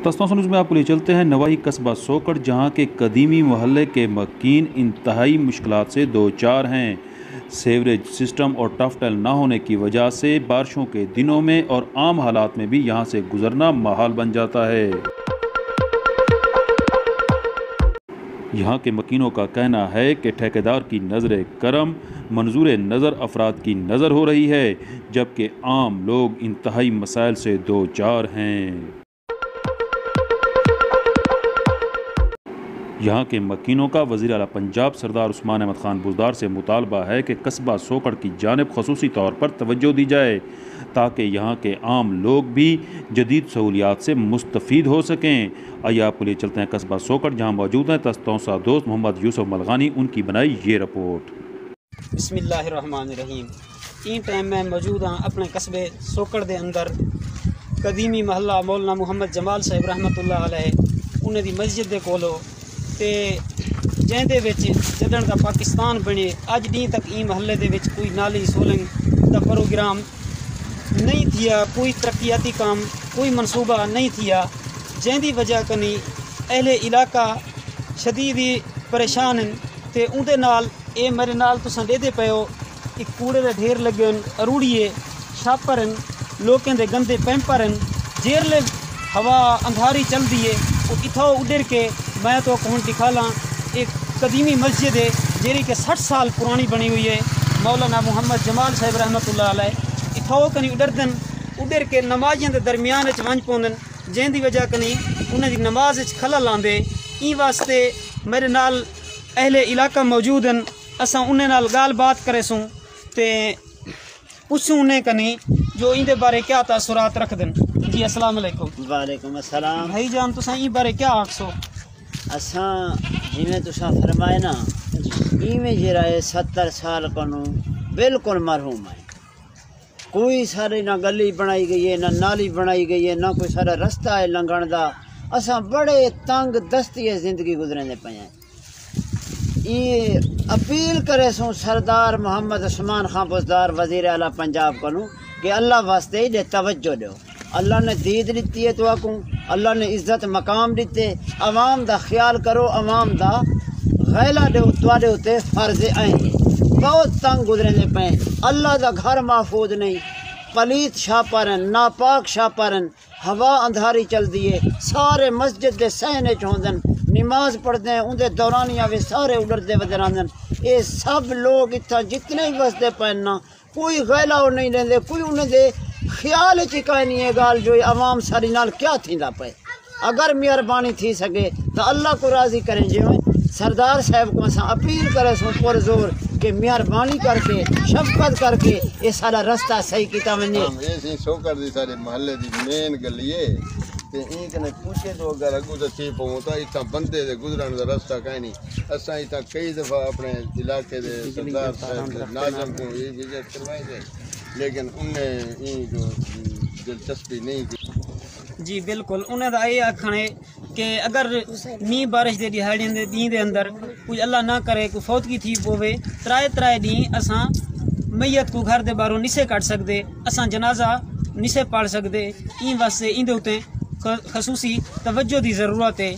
तस्तां news में आपको ले चलते हैं नवाही कस्बा सोकड़, जहां के कदीमी मोहल्ले के मकीन इंतहाई मुश्किलात से दो चार हैं। सीवरेज सिस्टम और टफटेल ना होने की वजह से बारिशों के दिनों में और आम हालात में भी यहां से गुजरना महाल बन जाता है। यहाँ के मकीनों का कहना है कि ठेकेदार की नज़र करम मंजूर नज़र अफराद की नज़र हो रही है, जबकि आम लोग इंतहाई मसाइल से दो चार हैं। यहाँ के मकीनों का वज़ीर आला पंजाब सरदार उस्मान अहमद खान बुज़दार से मुतालबा है कि कस्बा सोकड़ की जानिब ख़ुसूसी तौर पर तवज्जो दी जाए, ताकि यहाँ के आम लोग भी जदीद सहूलियात से मुस्तफ़ीद हो सकें। आइए आपको लिए चलते हैं कस्बा सोकड़, जहाँ मौजूद हैं तस्तौसा दोस्त मोहम्मद यूसुफ मलगानी। उनकी बनाई ये रिपोर्ट। बिस्मिल्लाहिर्रहमानिर्रहीम। इन टाइम में मौजूद हाँ अपने कस्बे सोकड़ के अंदर कदीमी महल्ला मौलाना मुहम्मद जमाल साहिब रहमतुल्लाह अलैह उन्हें दी मस्जिद दे कोलो ते जिंदे विच जदन दा पाकिस्तान बने अज डी तक ई महल्ले दे विच कोई नाली सोलंग दा प्रोग्राम नहीं थिया, कोई तरक्याती काम कोई मनसूबा नहीं थिया, जिंदी वजह कनी अहले इलाका शदीद परेशान ते उनदे नाल ए मेरे नाल तुसां देदे पियो एक कूड़े दे ढेर लगे अरूड़िए छापर लोकें दे गंदे पैंपर जेरले हवा अंधारी चलदी है और इथों उधर के मैं तो कौन दिखाला एक कदीमी मस्जिद है जेरी के 60 साल पुरानी बनी हुई है। मौलाना मुहम्मद जमाल साहिब रहमतुल्लाह अलैह इथों कनी उडरदन उधर के नमाजियों के दरमियान वंज पौंदन, जिंदी वजह कनी उन्हें दी नमाज खलल आंदे। ई वास्ते मेरे नाल अहले इलाका मौजूद हैं, असां उन्हें नाल गाल बात करे सूँ ते पुछूं उन्हें कनी जो इंदे बारे क्या तासुरात रखदन। जी अस्सलाम वालेकुम। वालेकुम अस्सलाम। भाई जान तुसां ई बारे क्या आखसो? असां जिमें तुसां फरमाए ना इवें जरा 70 साल कनु बिल्कुल मरहूम है। कोई सारी ना गली बनाई गई है, ना नाली बनाई गई है, ना कोई सारा रास्ता है लंघण दा। असां बड़े तंग दस्ती जिंदगी गुजरने पे हैं। ये अपील करे सूँ सरदार मोहम्मद उस्मान खान बुज़दार वज़ीर आला पंजाब कनु कि अल्लाह वास्ते इधे तवज्जो दो। अल्लाह ने दीद दी है तो आकूँ, अल्लाह ने इज्जत मकाम दिते, अवाम दा ख्याल करो, अवाम दा गैला दो तुहाडे उत्ते फर्ज आएंगे। बहुत तंग गुजरने पे, अल्लाह दा घर महफूज नहीं, पलीत छापरन नापाक छापरन, हवा अंधारी चलती है, सारे मस्जिद के सहने चौंदन नमाज पढ़ते हैं, उनके दौरानिया भी सारे उड़ते वजरांदन। ये सब लोग इतना जितने भी बसते पे ना कोई गैला नहीं लेंदे, कोई उन्हें ख्याल चिकाई नहीं है गाल जो अवाम सारी नाल क्या थींदा पे। अगर मेहरबानी थी सके तो अल्लाह को राज़ी करें। जिवें सरदार साहब को असां अपील करे सो पुरजोर कि मेहरबानी करके शफकत करके ये सारा रास्ता सही किया वने। ये सोकड़ दी सारे महल्ले दी मेन गली है ते ई कने पूछे तो अगर अगू तो थी पऊं तो इतना बंदे दे गुजरन दा रास्ता काई नहीं। असां इतना कई दफा अपने इलाके दे सरदार साहब नाज़म को ये विजिट करवाई थे, लेकिन उन्हें ई जो दिलचस्पी नहीं की। जी बिल्कुल, उन्हें दा ये आखना है कि अगर मींह बारिश दे दिहाड़ियों दे दी दे अंदर कुछ अल्लाह ना करे कोई फौतगी थी पोवे त्राए दी असां मैयत को घर दे बाहरों निसे कट सकते, असां जनाजा निसे पढ़ सकते। ई वास्ते इंदे उत्ते खसूसी तवज्जो दी ज़रूरत है।